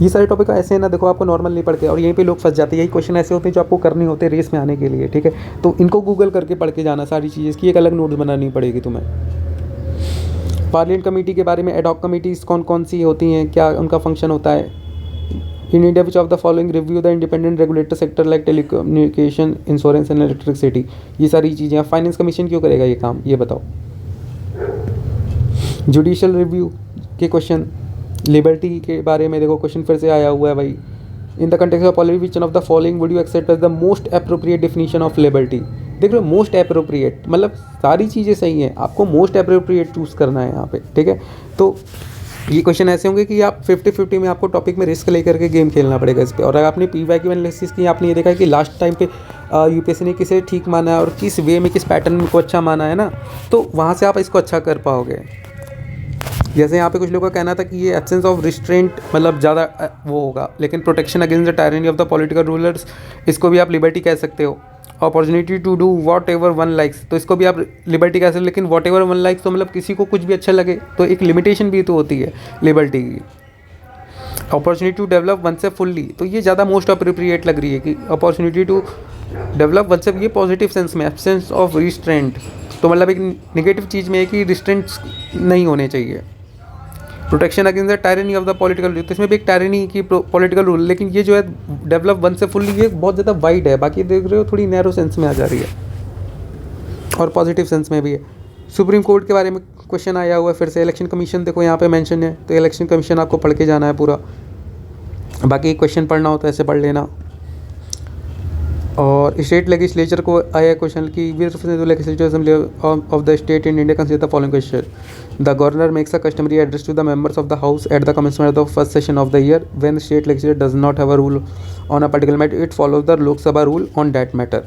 ये सारे टॉपिक ऐसे हैं ना, देखो आपको नॉर्मल नहीं पढ़ के, और यहीं पे लोग फंस जाते हैं। यही क्वेश्चन ऐसे होते हैं जो आपको करने होते हैं रेस में आने के लिए, ठीक है। तो इनको गूगल करके पढ़ के जाना सारी चीज़ें, इसकी एक अलग नोट्स बनानी पड़ेगी तुम्हें। पार्लियामेंट कमेटी के बारे में, एडॉक कमेटीज़ कौन कौन सी होती हैं, क्या उनका फंक्शन होता है। In India which of the following review the independent regulator sector like telecommunication, insurance and electricity. ये सारी चीज़ें। फाइनेंस कमीशन क्यों करेगा ये काम, ये बताओ। जुडिशियल रिव्यू के क्वेश्चन। लिबर्टी के बारे में देखो क्वेश्चन फिर से आया हुआ है भाई। In the context of polity which of the following would you accept as the most appropriate definition of liberty. देख रहे हो मोस्ट एप्रोप्रिएट, मतलब सारी चीज़ें सही हैं, आपको मोस्ट एप्रोप्रिएट चूज़ करना है यहाँ पे, ठीक है। तो ये क्वेश्चन ऐसे होंगे कि आप 50-50 में आपको टॉपिक में रिस्क लेकर के गेम खेलना पड़ेगा इस पर। और अगर आपने PYQ एनालिसिस की, आपने ये देखा है कि लास्ट टाइम पे यूपीएससी ने किसे ठीक माना है और किस वे में, किस पैटर्न को अच्छा माना है ना, तो वहाँ से आप इसको अच्छा कर पाओगे। जैसे यहाँ पे कुछ लोगों का कहना था कि ये एब्सेंस ऑफ रिस्ट्रेंट मतलब ज़्यादा वो होगा, लेकिन protection against the tyranny of the political rulers, इसको भी आप लिबर्टी कह सकते हो। Opportunity to do whatever one likes, तो इसको भी आप लिबर्टी कह सकते हो। लेकिन वॉट एवर वन लाइक्स तो मतलब किसी को कुछ भी अच्छा लगे, तो एक लिमिटेशन भी तो होती है लिबर्टी की। अपॉर्चुनिटी टू डेवलप वन से फुल्ली, तो ये ज़्यादा मोस्ट अप्रोप्रिएट लग रही है कि अपॉर्चुनिटी टू डेवलप वन से, ये पॉजिटिव सेंस में। एब्सेंस ऑफ रिस्ट्रेंट तो मतलब एक नेगेटिव चीज़ में है कि रिस्ट्रेंट्स नहीं होने चाहिए। Protection against the tyranny of the political rule, तो इसमें भी एक टायरनी की पॉलिटिकल रूल, लेकिन ये जो है डेवलप वन से फुल्ली, ये बहुत ज़्यादा वाइड है। बाकी देख रहे हो थोड़ी नैरो सेंस में आ जा रही है और पॉजिटिव सेंस में भी है। सुप्रीम कोर्ट के बारे में क्वेश्चन आया हुआ है फिर से। इलेक्शन कमीशन देखो यहाँ पे मेंशन है, तो इलेक्शन कमीशन आपको पढ़ के जाना है पूरा। बाकी क्वेश्चन पढ़ना होता है ऐसे पढ़ लेना। और स्टेट लेजिस्लेचर को आया क्वेश्चन कि legislative assembly of the state in India consider the following question. The governor makes a customary address to the members of the house at the commencement of the first session of the year when state legislature does not have a rule on a particular matter, it follows the Lok Sabha rule on that matter.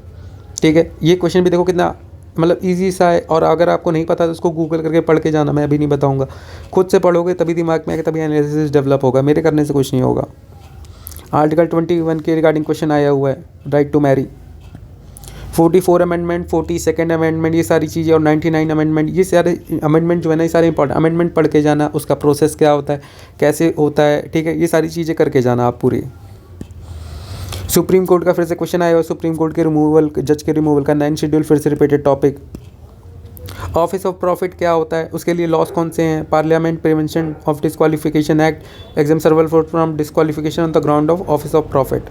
ठीक है, ये question भी देखो कितना मतलब easy सा है, और अगर आपको नहीं पता तो उसको गूगल करके पढ़ के जाना, मैं अभी नहीं बताऊंगा। खुद से पढ़ोगे तभी दिमाग में आएगा, तभी एनालिसिस डेवलप होगा, मेरे करने से कुछ नहीं होगा। आर्टिकल 21 के रिगार्डिंग क्वेश्चन आया हुआ है, right to marry. 44 amendment, 42nd amendment, ये सारी चीज़ें, और 99 अमेंडमेंट, ये सारे अमेंडमेंट जो है ना, ये सारे इंपॉर्टेंट अमेंडमेंट पढ़ के जाना, उसका प्रोसेस क्या होता है, कैसे होता है, ठीक है, ये सारी चीज़ें करके जाना आप पूरी। सुप्रीम कोर्ट का फिर से क्वेश्चन आया हुआ, सुप्रीम कोर्ट के रिमूवल, जज के रिमूवल का 9 शेड्यूल, फिर से repeated topic. Office of profit क्या होता है, उसके लिए लॉस कौन से हैं, parliament prevention of disqualification act, exam सर्वल from disqualification on the ground of office of profit.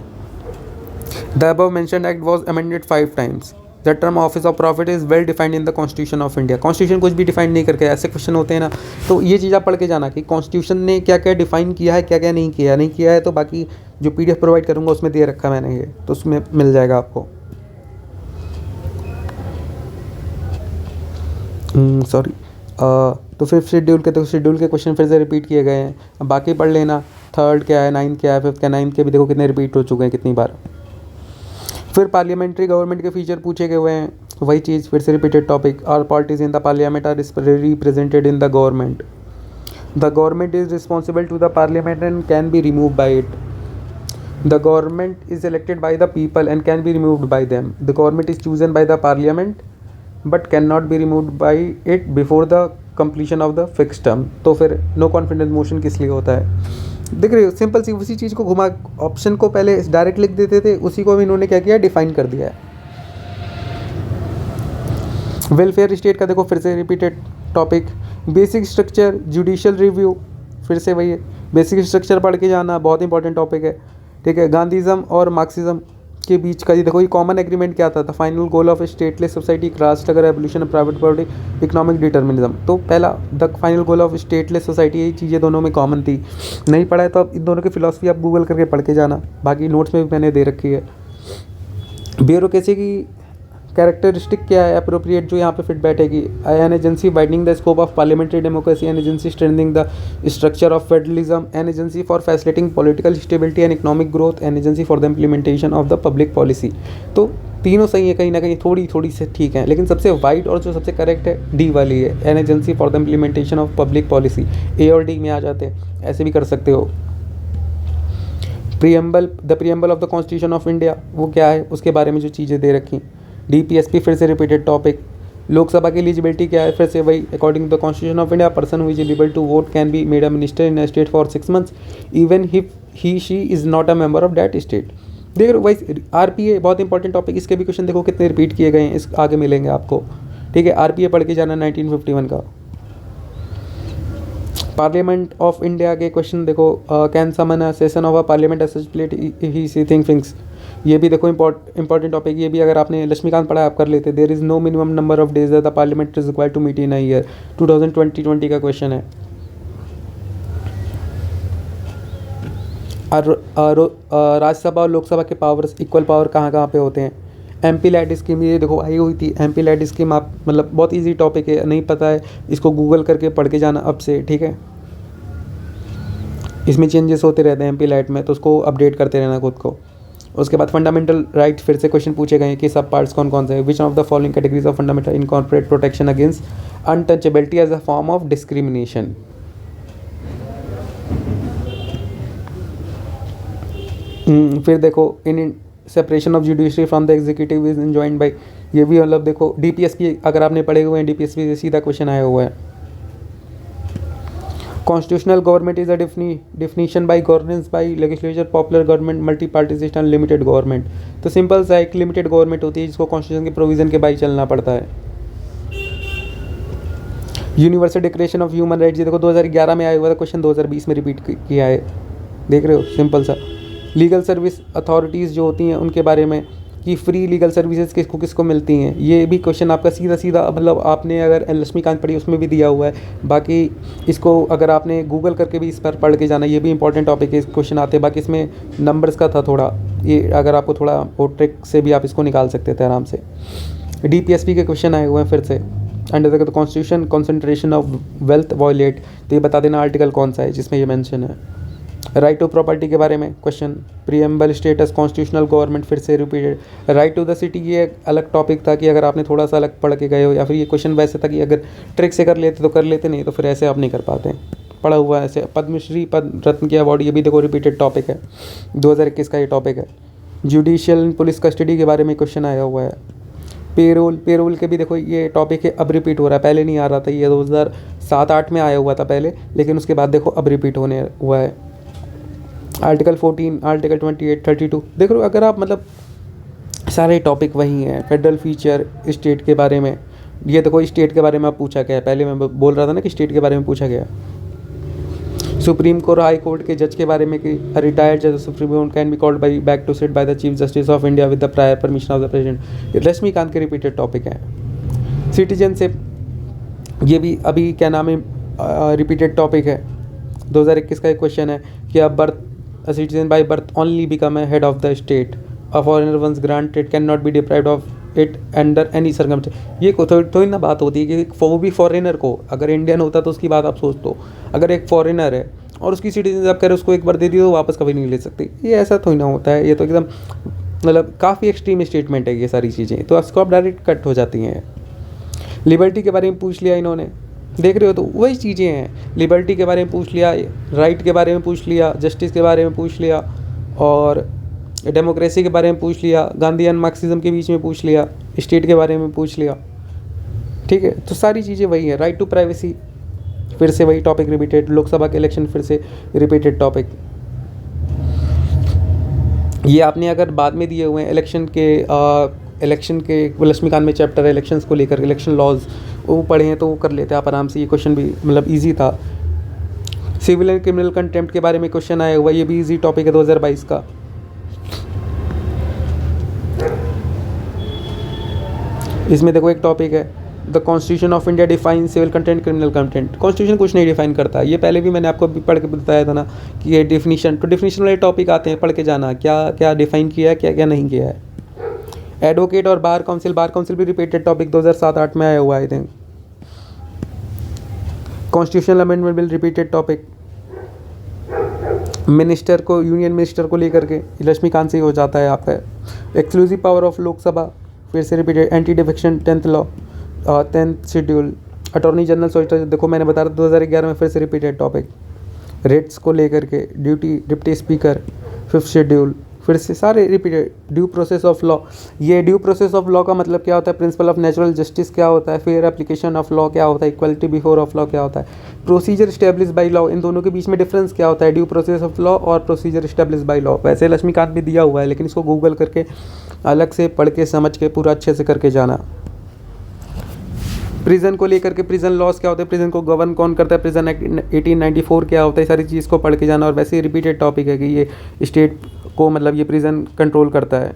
The above mentioned act was amended 5 times. The term office of profit is well defined in the Constitution of India. Constitution कुछ भी define नहीं करके, ऐसे question होते हैं ना, तो ये चीज़ आप पढ़ के जाना कि कॉन्स्टिट्यूशन ने क्या क्या डिफाइन किया है, क्या क्या नहीं किया है, तो बाकी जो PDF प्रोवाइड करूँगा उसमें दे रखा मैंने ये, तो उसमें मिल जाएगा आपको। सॉरी, तो 5th शेड्यूल के, तो शेड्यूल के क्वेश्चन फिर से रिपीट किए गए हैं, अब बाकी पढ़ लेना। 3rd क्या है, 9th क्या है, 5th क्या, 9th के भी देखो कितने रिपीट हो चुके हैं, कितनी बार। फिर पार्लियामेंट्री गवर्नमेंट के फीचर पूछे गए हुए हैं, वही चीज़ फिर से repeated topic. All parties in the parliament are represented in the government. The government is responsible to the parliament and can be remove by it. The government is elected by the people and can be removed by them. The government is chosen by the parliament but can not be removed by it before the completion of the fix term. तो फिर no confidence motion किस लिए होता है, देख रहे हो, simple सी उसी चीज़ को घुमा, ऑप्शन को पहले डायरेक्ट लिख देते थे, उसी को भी इन्होंने क्या किया, डिफाइन कर दिया है। वेलफेयर स्टेट का देखो फिर से repeated topic. Basic structure, judicial review, फिर से वही है, बेसिक स्ट्रक्चर पढ़ के जाना, बहुत इंपॉर्टेंट टॉपिक है, ठीक है। गांधीज़म और मार्क्सिज्म के बीच का ये देखो, ये कॉमन एग्रीमेंट क्या था, final goal of stateless society, class struggle, evolution of private property, economic determinism. तो पहला the final goal of stateless society, ये चीज़ें दोनों में कॉमन थी। नहीं पढ़ा है तो अब इन दोनों की फिलॉसफी आप गूगल करके पढ़ के जाना, बाकी नोट्स में भी मैंने दे रखी है। ब्यूरोक्रेसी की कैरेक्टरिस्टिक क्या है, अप्रोप्रिएट, जो यहाँ पे फिट बैठेगी। An agency widening the scope of parliamentary democracy, an agency strengthening the structure of federalism, N agency for facilitating political stability and economic growth, N agency for the implementation of the public policy. तो तीनों सही है, कहीं ना कहीं थोड़ी थोड़ी से ठीक है, लेकिन सबसे वाइड और जो सबसे करेक्ट है डी वाली है, an agency for the implementation of public policy. A और डी में आ जाते हैं, ऐसे भी कर सकते हो। Preamble, the preamble of the constitution of India, वो क्या है, उसके बारे में जो चीज़ें दे रखी। DPSP फिर से रिपीटेड टॉपिक। लोकसभा की एलिजिबिलिटी क्या है, फिर से वही, according to the constitution of India, person who is eligible to vote can be made a minister in a state for 6 months even if he she is not a member of that state. देख रहे वही RPA, बहुत important topic, इसके भी question देखो कितने repeat किए गए हैं, इस आगे मिलेंगे आपको, ठीक है। RPA पढ़ के जाना 1951 का। पार्लियामेंट ऑफ इंडिया के क्वेश्चन देखो, can summon a session of a parliament as plate he see things, ये भी देखो इंपॉर्टेंट टॉपिक, ये भी अगर आपने लक्ष्मीकांत पढ़ा आप कर लेते। There is no minimum number of days that the parliament is required to meet in a year, 2020 का क्वेश्चन है। राज्यसभा और लोकसभा के पावर्स, इक्वल पावर कहाँ कहाँ पे होते हैं। MP लैट स्कीम, ये देखो आई हुई थी, MP लैट स्कीम, आप मतलब बहुत इजी टॉपिक है, नहीं पता है इसको गूगल करके पढ़ के जाना अब से, ठीक है। इसमें चेंजेस होते रहते हैं MP लैट में, तो उसको अपडेट करते रहना खुद को। उसके बाद फंडामेंटल राइट, फिर से क्वेश्चन पूछे गए हैं कि सब पार्ट्स कौन कौन से हैं। Which of the following categories of fundamental incorporate protection against untouchability as a form of discrimination. फिर देखो, in separation of judiciary from the executive is enjoined by, ये भी मतलब देखो DPSP अगर आपने पढ़े हुए हैं, DPSP से सीधा क्वेश्चन आया हुआ है। Constitutional government is a definition by governance by legislature, popular government, multi party system, limited government. तो सिंपल सा एक लिमिटेड गवर्नमेंट होती है जिसको कॉन्स्टिट्यूशन के प्रोविजन के बाई चलना पड़ता है। Universal declaration of human rights, ये देखो 2011 में आया हुआ था क्वेश्चन, 2020 में रिपीट किया है, देख रहे हो, सिंपल सा। लीगल सर्विस अथॉरिटीज़ जो होती हैं उनके बारे में, कि फ्री लीगल सर्विसेज किसको किसको मिलती हैं, ये भी क्वेश्चन आपका सीधा सीधा, मतलब आपने अगर लक्ष्मीकांत पढ़ी उसमें भी दिया हुआ है। बाकी इसको अगर आपने गूगल करके भी इस पर पढ़ के जाना, ये भी इंपॉर्टेंट टॉपिक है, क्वेश्चन आते हैं। बाकी इसमें नंबर्स का था थोड़ा, ये अगर आपको थोड़ा वो ट्रिक से भी आप इसको निकाल सकते थे आराम से। DPSP के क्वेश्चन आए हुए हैं फिर से। Under the constitution concentration of wealth violate, तो ये बता देना आर्टिकल कौन सा है जिसमें ये मेंशन है। राइट टू प्रॉपर्टी के बारे में question, preamble status, constitutional government, फिर से repeated. Right to the city ये एक अलग टॉपिक था कि अगर आपने थोड़ा सा अलग पढ़ के गए हो, या फिर ये क्वेश्चन वैसे था कि अगर ट्रिक से कर लेते तो कर लेते, नहीं तो फिर ऐसे आप नहीं कर पाते। पढ़ा हुआ है ऐसे। पद्मश्री पद्म रत्न की अवार्ड, ये भी देखो रिपीटेड टॉपिक है, 2021 का ये टॉपिक है। जुडिशियल पुलिस कस्टडी के बारे में क्वेश्चन आया हुआ है। पेरोल के भी देखो ये टॉपिक है, अब रिपीट हो रहा है, पहले नहीं आ रहा था, ये 2007-8 में आया हुआ था पहले, लेकिन उसके बाद देखो अब रिपीट होने हुआ है। आर्टिकल 14, आर्टिकल 28, 32 देख लो। अगर आप मतलब सारे टॉपिक वही हैं। फेडरल फीचर, स्टेट के बारे में, ये देखो स्टेट के बारे में आप पूछा गया है, पहले मैं बोल रहा था ना कि स्टेट के बारे में पूछा गया। सुप्रीम कोर्ट, हाई कोर्ट के जज के बारे में कि रिटायर्ड जज supreme court can be called by back to sit by the chief justice of India with the prior permission of the president. Rashmikant के रिपीटेड टॉपिक हैं। सिटीजनशिप, ये भी अभी क्या नाम है रिपीटेड टॉपिक है, 2021 का एक क्वेश्चन है कि अब birth a citizen by birth only become a head of the state, a foreigner once granted cannot be deprived of it under any circumstance। ये थोड़ी ना बात होती है कि वो भी फॉरेनर को, अगर इंडियन होता तो उसकी बात आप सोच दो, अगर एक फॉरेनर है और उसकी सिटीजन आप कह रहे हो उसको एक बार दे दी तो वापस कभी नहीं ले सकते, ये ऐसा थोड़ी ना होता है। ये तो एकदम मतलब काफ़ी एक्सट्रीम स्टेटमेंट है ये सारी चीज़ें, तो उसको आप डायरेक्ट कट हो जाती हैं। लिबर्टी के बारे में पूछ लिया इन्होंने, देख रहे हो, तो वही चीज़ें हैं। लिबर्टी के बारे में पूछ लिया, राइट के बारे में पूछ लिया, जस्टिस के बारे में पूछ लिया, और डेमोक्रेसी के बारे में पूछ लिया, गांधी एंड मार्क्सिज्म के बीच में पूछ लिया, स्टेट के बारे में पूछ लिया। ठीक है, तो सारी चीज़ें वही है। राइट टू प्राइवेसी, फिर से वही टॉपिक रिपीटेड। लोकसभा के इलेक्शन, फिर से रिपीटेड टॉपिक। ये आपने अगर बाद में दिए हुए हैं इलेक्शन के लक्ष्मीकांत में चैप्टर है इलेक्शंस को लेकर, इलेक्शन लॉज, वो पढ़े हैं तो वो कर लेते हैं आप आराम से। ये क्वेश्चन भी मतलब इजी था। सिविल एंड क्रिमिनल कंटेम्प्ट के बारे में क्वेश्चन आया हुआ, ये भी इजी टॉपिक है 2022 का। इसमें देखो एक टॉपिक है, the constitution of India define civil content, criminal content. Constitution कुछ नहीं डिफाइन करता, ये पहले भी मैंने आपको पढ़ के बताया था ना कि ये डेफिनेशन, तो डेफिनेशन वाले टॉपिक आते हैं, पढ़ के जाना क्या क्या डिफाइन किया है, क्या क्या नहीं किया है। एडवोकेट और बार काउंसिल भी रिपीटेड टॉपिक 2007-8 में आया हुआ है I think. Constitutional amendment bill repeated topic. Minister को, यूनियन मिनिस्टर को लेकर के लक्ष्मीकांत से ही हो जाता है आपका। एक्सक्लूसिव पावर ऑफ लोकसभा, फिर से repeated. Anti defection 10th law, 10th schedule. Attorney general solicitor, देखो मैंने बताया था 2011 में, फिर से रिपीटेड टॉपिक। रेट्स को लेकर के, duty, deputy speaker, 5th schedule, फिर से सारे repeated. Due process of law, ये ड्यू प्रोसेस ऑफ लॉ का मतलब क्या होता है, प्रिंसिपल ऑफ नेचुरल जस्टिस क्या होता है, फेयर एप्लीकेशन ऑफ लॉ क्या होता है, इक्वलिटी बिफोर ऑफ लॉ क्या होता है, प्रोसीजर इस्टेब्लिश बाई लॉ, इन दोनों के बीच में डिफरेंस क्या होता है, ड्यू प्रोसेस ऑफ लॉ और प्रोसीजर इस्टेब्लिश बाई लॉ। वैसे लक्ष्मीकांत भी दिया हुआ है, लेकिन इसको गूगल करके अलग से पढ़ के समझ के पूरा अच्छे से करके जाना। प्रिजन को लेकर के, प्रिजन लॉस क्या होता है, प्रिजन को गवर्न कौन करता है, प्रिजन एक्ट 1894 क्या होता है, सारी चीज़ को पढ़ के जाना। और वैसे ही रिपीटेड टॉपिक है कि ये स्टेट को मतलब ये प्रिजन कंट्रोल करता है,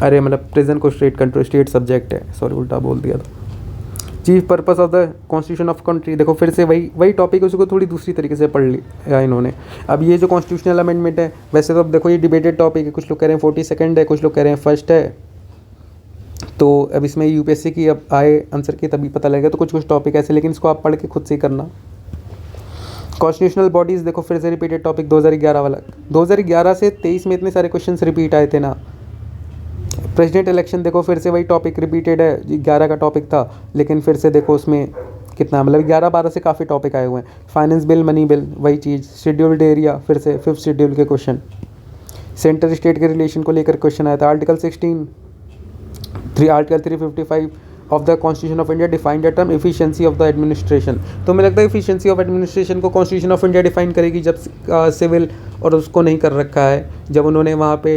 अरे मतलब प्रिजन को स्टेट कंट्रोल, स्टेट सब्जेक्ट है, सॉरी उल्टा बोल दिया था। Chief purpose of the constitution of country, देखो फिर से वही टॉपिक है, उसको थोड़ी दूसरी तरीके से पढ़ लिया इन्होंने। अब ये जो कॉन्स्टिट्यूशनल अमेंडमेंट है, वैसे तो अब देखो ये डिबेटेड टॉपिक है, कुछ लोग कह रहे हैं 42nd है, कुछ लोग कह रहे हैं 1st है। तो अब इसमें यूपीएससी की अब आए आंसर की तभी पता लगेगा, तो कुछ टॉपिक ऐसे, लेकिन इसको आप पढ़ के खुद से ही करना। कॉन्स्टिट्यूशनल बॉडीज़, देखो फिर से रिपीटेड टॉपिक 2011 वाला। 2011 से 23 में इतने सारे क्वेश्चंस रिपीट आए थे ना। प्रेसिडेंट इलेक्शन, देखो फिर से वही टॉपिक रिपीटेड है, 11 का टॉपिक था, लेकिन फिर से देखो उसमें कितना मतलब 11-12 से काफ़ी टॉपिक आए हुए हैं। फाइनेंस बिल, मनी बिल, वही चीज़। शेड्यूल्ड एरिया, फिर से 5th शेड्यूल के क्वेश्चन। सेंटर स्टेट के रिलेशन को लेकर क्वेश्चन आया था। Article 355 of the constitution of India define the term efficiency of the administration. तो मुझे लगता है एफिशिएंसी ऑफ एडमिनिस्ट्रेशन को कॉन्स्टिट्यूशन ऑफ इंडिया डिफाइन करेगी, जब सिविल और उसको नहीं कर रखा है, जब उन्होंने वहाँ पे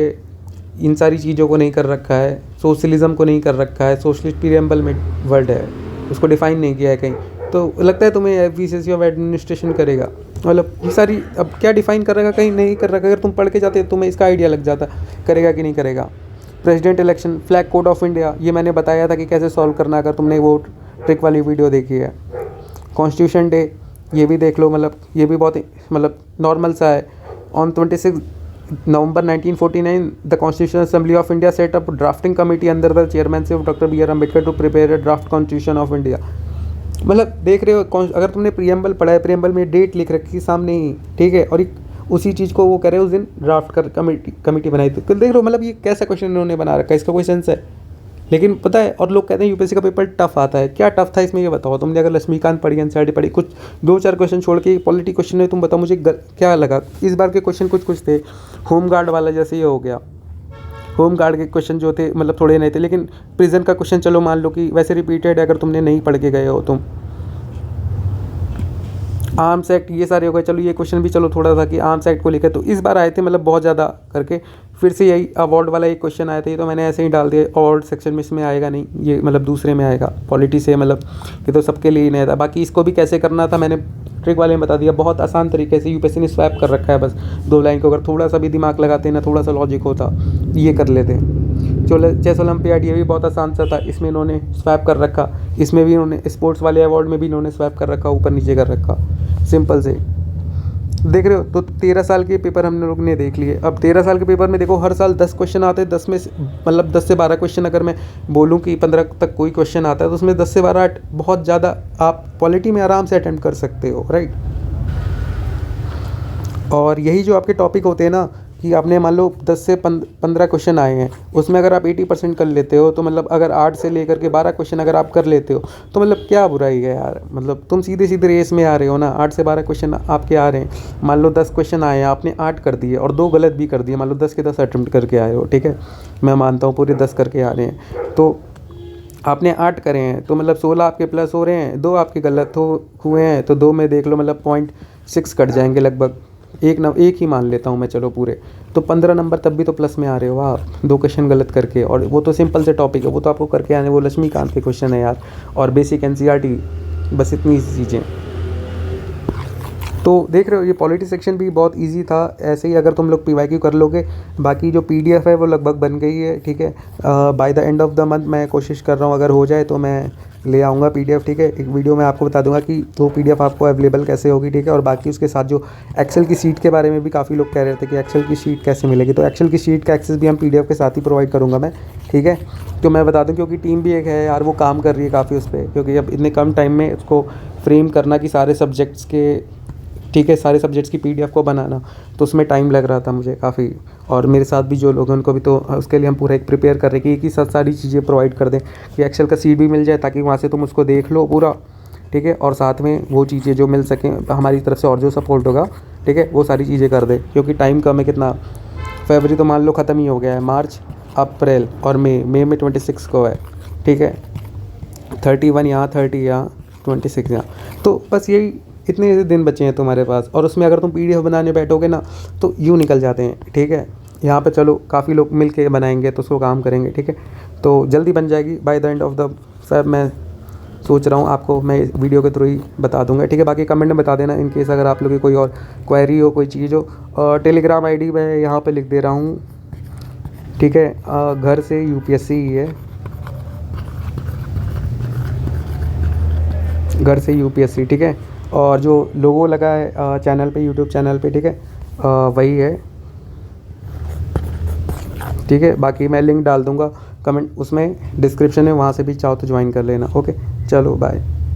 इन सारी चीज़ों को नहीं कर रखा है, सोशलिज्म को नहीं कर रखा है, सोशलिस्ट प्रीएम्बल में वर्ड है, उसको डिफाइन नहीं किया है कहीं, तो लगता है तुम्हें एफिशिएंसी ऑफ एडमिनिस्ट्रेशन करेगा। मतलब ये सारी अब क्या डिफाइन कर रखा, कहीं नहीं कर रखा, अगर तुम पढ़ के जाते तुम्हें इसका आइडिया लग जाता करेगा कि नहीं करेगा। President election, flag code of India, ये मैंने बताया था कि कैसे सॉल्व करना, अगर तुमने वो ट्रिक वाली वीडियो देखी है। कॉन्स्टिट्यूशन डे, ये भी देख लो, मतलब ये भी बहुत मतलब नॉर्मल सा है। On 26 November 1949 the constitution assembly of India set up drafting committee under the chairmanship of doctor B R Ambedkar to prepare a draft constitution of India. मतलब देख रहे हो अगर तुमने प्रियम्बल पढ़ा है, प्रियम्बल में डेट लिख रखी सामने ही, ठीक है, और उसी चीज़ को वो करे उस दिन ड्राफ्ट कर कमेटी बनाई थी। तो देख रहे हो मतलब ये कैसा क्वेश्चन इन्होंने बना रखा है, इसका कोई सेंस है? लेकिन पता है, और लोग कहते हैं यूपीएससी का पेपर टफ आता है। क्या टफ था इसमें ये बताओ? तुमने अगर लक्ष्मीकांत पढ़ी, एनसीईआरटी पढ़ी, कुछ 2-4 क्वेश्चन छोड़ के पॉलिटी क्वेश्चन में तुम बताओ मुझे क्या लगा? इस बार के क्वेश्चन कुछ थे, होम गार्ड वाला जैसे ये हो गया, होम गार्ड के क्वेश्चन जो थे मतलब थोड़े नहीं थे, लेकिन प्रिजन का क्वेश्चन चलो मान लो कि वैसे रिपीटेड है, अगर तुमने नहीं पढ़ के गए हो तुम। आर्म्स एक्ट ये सारे हो गए, चलो ये क्वेश्चन भी चलो थोड़ा था कि आर्म्स एक्ट को लेकर, तो इस बार आए थे मतलब बहुत ज़्यादा करके। फिर से यही अवार्ड वाला एक क्वेश्चन आया था, ये तो मैंने ऐसे ही डाल दिया, अवार्ड सेक्शन में इसमें आएगा नहीं, ये मतलब दूसरे में आएगा, पॉलिटी से मतलब ये तो सबके लिए ही नहीं था। बाकी इसको भी कैसे करना था मैंने ट्रिक वाले में बता दिया, बहुत आसान तरीके से यूपीएससी ने स्वैप कर रखा है। बस 2 लाइन को अगर थोड़ा सा भी दिमाग लगाते ना, थोड़ा सा लॉजिक होता, ये कर लेते। चलो चेस ओलंपियाड ये भी बहुत आसान सा था, इसमें इन्होंने स्वैप कर रखा, इसमें भी इन्होंने स्पोर्ट्स वाले अवार्ड में भी इन्होंने स्वैप कर रखा, ऊपर नीचे कर रखा, सिंपल से। देख रहे हो? तो 13 साल के पेपर हम लोग ने देख लिए। अब 13 साल के पेपर में देखो हर साल 10 क्वेश्चन आते हैं, 10 में मतलब 10 से 12 क्वेश्चन, अगर मैं बोलूँ कि 15 तक कोई क्वेश्चन आता है तो उसमें 10 से 12 बहुत ज़्यादा आप पॉलिटी में आराम से अटेम्प्ट कर सकते हो, राइट। और यही जो आपके टॉपिक होते हैं ना, कि आपने मान लो 10 से 15 क्वेश्चन आए हैं, उसमें अगर आप 80% कर लेते हो तो मतलब अगर 8 से लेकर के 12 क्वेश्चन अगर आप कर लेते हो तो मतलब क्या बुराई है यार। मतलब तुम सीधे सीधे रेस में आ रहे हो ना, 8 से 12 क्वेश्चन आपके आ रहे हैं। मान लो 10 क्वेश्चन आए हैं, आपने 8 कर दिए और 2 गलत भी कर दिए, मान लो 10 के 10 अटेम्प्ट करके आए हो, ठीक है, मैं मानता हूँ पूरे 10 करके आ रहे हैं, तो आपने 8 करे हैं तो मतलब 16 आपके प्लस हो रहे हैं, 2 आपके गलत हुए हैं, तो 2 में देख लो मतलब 0.6 कट जाएंगे लगभग, एक ही मान लेता हूँ मैं, चलो पूरे, तो 15 नंबर तब भी तो प्लस में आ रहे हो आप 2 क्वेश्चन गलत करके। और वो तो सिंपल से टॉपिक है, वो तो आपको करके आने, वो लक्ष्मीकांत के क्वेश्चन है यार, और बेसिक एनसीईआरटी, बस इतनी सी चीज़ें। तो देख रहे हो ये पॉलिटी सेक्शन भी बहुत इजी था। ऐसे ही अगर तुम लोग पीवाईक्यू कर लोगे, बाकी जो पीडीएफ है वो लगभग बन गई है, ठीक है। By the end of the month मैं कोशिश कर रहा हूँ, अगर हो जाए तो मैं ले आऊँगा पीडीएफ, ठीक है। एक वीडियो में आपको बता दूंगा कि वो पीडीएफ आपको अवेलेबल कैसे होगी, ठीक है। और बाकी उसके साथ जो एक्सेल की शीट के बारे में भी काफ़ी लोग कह रहे थे कि एक्सेल की शीट कैसे मिलेगी, तो एक्सेल की शीट का एक्सेस भी हम पीडीएफ के साथ ही प्रोवाइड करूँगा मैं, ठीक है। तो मैं बता दूँ क्योंकि टीम भी एक है यार, वो काम कर रही है काफ़ी उस पर, क्योंकि अब इतने कम टाइम में उसको फ्रेम करना कि सारे सब्जेक्ट्स के, ठीक है, सारे सब्जेक्ट्स की पीडीएफ को बनाना, तो उसमें टाइम लग रहा था मुझे काफ़ी। और मेरे साथ भी जो लोग हैं उनको भी, तो उसके लिए हम पूरा एक प्रिपेयर कर रहे हैं कि साथ सारी चीज़ें प्रोवाइड कर दें कि एक्सेल का सीट भी मिल जाए, ताकि वहाँ से तुम उसको देख लो पूरा, ठीक है। और साथ में वो चीज़ें जो मिल सकें हमारी तरफ से और जो सपोर्ट होगा, ठीक है, वो सारी चीज़ें कर दे, क्योंकि टाइम कम है। कितना, फरवरी तो मान लो ख़त्म ही हो गया है, मार्च, अप्रैल और मई में 26 को है, ठीक है, 31 यहाँ, 30 यहाँ, 26 यहाँ, तो बस यही इतने दिन बचे हैं तुम्हारे पास। और उसमें अगर तुम पीडीएफ बनाने बैठोगे ना तो यूँ निकल जाते हैं, ठीक है। यहाँ पे चलो काफ़ी लोग मिल के बनाएंगे तो उसको काम करेंगे, ठीक है, तो जल्दी बन जाएगी by the end of the Feb. मैं सोच रहा हूँ आपको मैं इस वीडियो के थ्रू ही बता दूंगा, ठीक है। बाकी कमेंट में बता देना इन केस अगर आप लोग की कोई और क्वेरी हो, कोई चीज़ हो। टेलीग्राम ID मैं यहाँ पर लिख दे रहा हूँ, ठीक है। घर से यूपीएससी ही है, घर से यूपीएससी, ठीक है। और जो लोगो लगा है चैनल पे, यूट्यूब चैनल पे, ठीक है, वही है, ठीक है। बाकी मैं लिंक डाल दूंगा कमेंट उसमें, डिस्क्रिप्शन में, वहाँ से भी चाहो तो ज्वाइन कर लेना। ओके, चलो बाय।